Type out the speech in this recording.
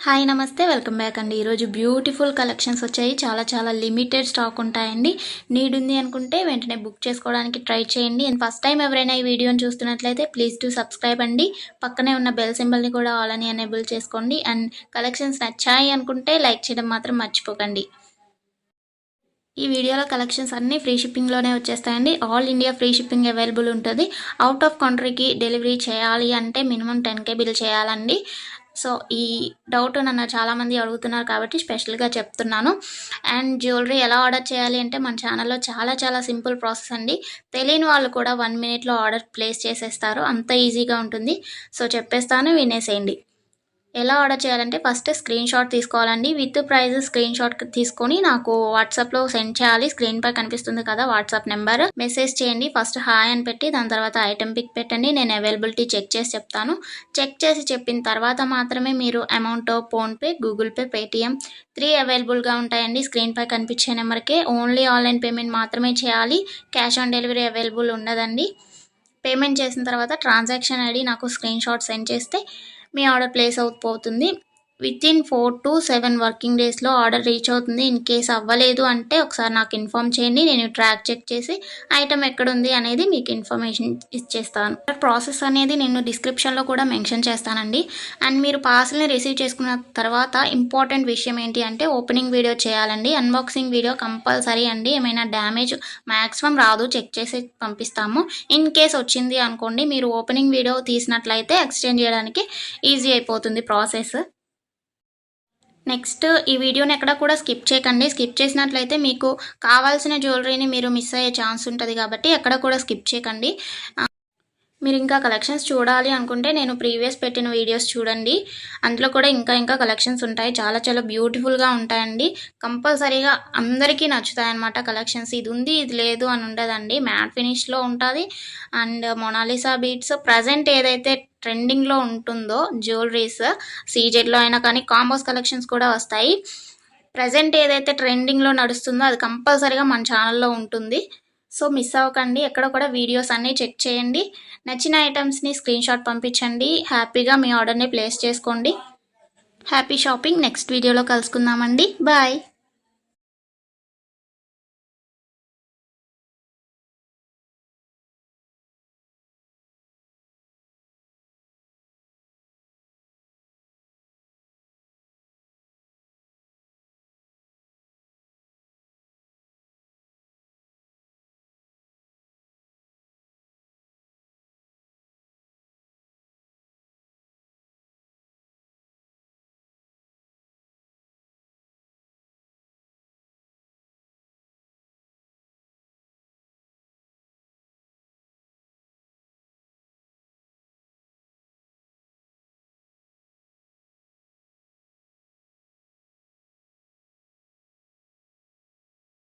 Hi నమస్తే welcome back అండి. ఈరోజు బ్యూటిఫుల్ కలెక్షన్స్ వచ్చాయి. చాలా లిమిటెడ్ స్టాక్ ఉంటాయండి. నీడ్ ఉంది అనుకుంటే వెంటనే బుక్ చేసుకోవడానికి ట్రై చేయండి. అండ్ ఫస్ట్ టైం ఎవరైనా ఈ వీడియోని చూస్తున్నట్లయితే ప్లీజ్ టు సబ్స్క్రైబ్ అండి. పక్కనే ఉన్న బెల్ సింబల్ని కూడా ఆల్ అని ఎనేబుల్ చేసుకోండి. అండ్ కలెక్షన్స్ నచ్చాయి అనుకుంటే లైక్ చేయడం మాత్రం మర్చిపోకండి. ఈ వీడియోలో కలెక్షన్స్ అన్నీ ఫ్రీ షిప్పింగ్లోనే వచ్చేస్తాయండి. All India free shipping available ఉంటుంది. అవుట్ ఆఫ్ కంట్రీకి డెలివరీ చేయాలి అంటే మినిమం 10K బిల్ చేయాలండి. సో ఈ డౌట్ నన్ను చాలామంది అడుగుతున్నారు కాబట్టి స్పెషల్గా చెప్తున్నాను. అండ్ జ్యువెలరీ ఎలా ఆర్డర్ చేయాలి అంటే మన ఛానల్లో చాలా సింపుల్ ప్రాసెస్ అండి. తెలియని వాళ్ళు కూడా 1 మినిట్లో ఆర్డర్ ప్లేస్ చేసేస్తారు. అంత ఈజీగా ఉంటుంది. సో చెప్పేస్తాను, వినేసేయండి. ఎలా ఆర్డర్ చేయాలంటే ఫస్ట్ స్క్రీన్ షాట్ తీసుకోవాలండి. విత్ ప్రైస్ స్క్రీన్ షాట్ తీసుకొని నాకు వాట్సాప్లో సెండ్ చేయాలి. స్క్రీన్ పై కనిపిస్తుంది కదా వాట్సాప్ నెంబర్, మెసేజ్ చేయండి. ఫస్ట్ హాయ్ అని పెట్టి దాని తర్వాత ఐటెం పిక్ పెట్టండి. నేను అవైలబిలిటీ చెక్ చేసి చెప్తాను. చెక్ చేసి చెప్పిన తర్వాత మాత్రమే మీరు amount PhonePe, Google pay, Paytm 3 అవైలబుల్గా ఉంటాయండి. స్క్రీన్ పై కనిపించే నెంబర్కే ఓన్లీ ఆన్లైన్ పేమెంట్ మాత్రమే చేయాలి. క్యాష్ ఆన్ డెలివరీ అవైలబుల్ ఉండదండి. పేమెంట్ చేసిన తర్వాత ట్రాన్సాక్షన్ ఐడి నాకు స్క్రీన్ షాట్ సెండ్ చేస్తే మీ ఆర్డర్ ప్లేస్ అవుతుంది. వితిన్ 4 to 7 వర్కింగ్ డేస్లో ఆర్డర్ రీచ్ అవుతుంది. ఇన్ కేస్ అవ్వలేదు అంటే ఒకసారి నాకు ఇన్ఫామ్ చేయండి. నేను ట్రాక్ చెక్ చేసి ఐటమ్ ఎక్కడుంది అనేది మీకు ఇన్ఫర్మేషన్ ఇచ్చేస్తాను. ప్రాసెస్ అనేది నేను డిస్క్రిప్షన్లో కూడా మెన్షన్ చేస్తానండి. అండ్ మీరు పార్సల్ని రిసీవ్ చేసుకున్న తర్వాత ఇంపార్టెంట్ విషయం ఏంటి అంటే ఓపెనింగ్ వీడియో చేయాలండి. అన్బాక్సింగ్ వీడియో కంపల్సరీ అండి. ఏమైనా డ్యామేజ్ మ్యాక్సిమం రాదు, చెక్ చేసి పంపిస్తాము. ఇన్ కేస్ వచ్చింది అనుకోండి, మీరు ఓపెనింగ్ వీడియో తీసినట్లయితే ఎక్స్చేంజ్ చేయడానికి ఈజీ అయిపోతుంది ప్రాసెస్. నెక్స్ట్ ఈ వీడియోని ఎక్కడ కూడా స్కిప్ చేయకండి. స్కిప్ చేసినట్లయితే మీకు కావాల్సిన జ్యువెలరీని మీరు మిస్ అయ్యే ఛాన్స్ ఉంటుంది కాబట్టి ఎక్కడ కూడా స్కిప్ చేయకండి. మీరు ఇంకా కలెక్షన్స్ చూడాలి అనుకుంటే నేను ప్రీవియస్ పెట్టిన వీడియోస్ చూడండి. అందులో కూడా ఇంకా కలెక్షన్స్ ఉంటాయి. చాలా బ్యూటిఫుల్గా ఉంటాయండి. కంపల్సరీగా అందరికీ నచ్చుతాయి అన్నమాట కలెక్షన్స్. ఇది ఉంది ఇది లేదు అని ఉండదండి. మ్యాట్ ఫినిష్లో ఉంటుంది. అండ్ మొనాలిసా బీట్స్ ప్రజెంట్ ఏదైతే ట్రెండింగ్లో ఉంటుందో జ్యువెలరీస్ సీజెడ్లో అయినా కానీ కాంబోస్ కలెక్షన్స్ కూడా వస్తాయి. ప్రజెంట్ ఏదైతే ట్రెండింగ్లో నడుస్తుందో అది కంపల్సరీగా మన ఛానల్లో ఉంటుంది. సో మిస్ అవ్వకండి. ఎక్కడ కూడా వీడియోస్ అన్నీ చెక్ చేయండి. నచ్చిన ఐటమ్స్ని స్క్రీన్ షాట్ పంపించండి. హ్యాపీగా మీ ఆర్డర్ని ప్లేస్ చేసుకోండి. Happy shopping. నెక్స్ట్ వీడియోలో కలుసుకుందామండి. బాయ్.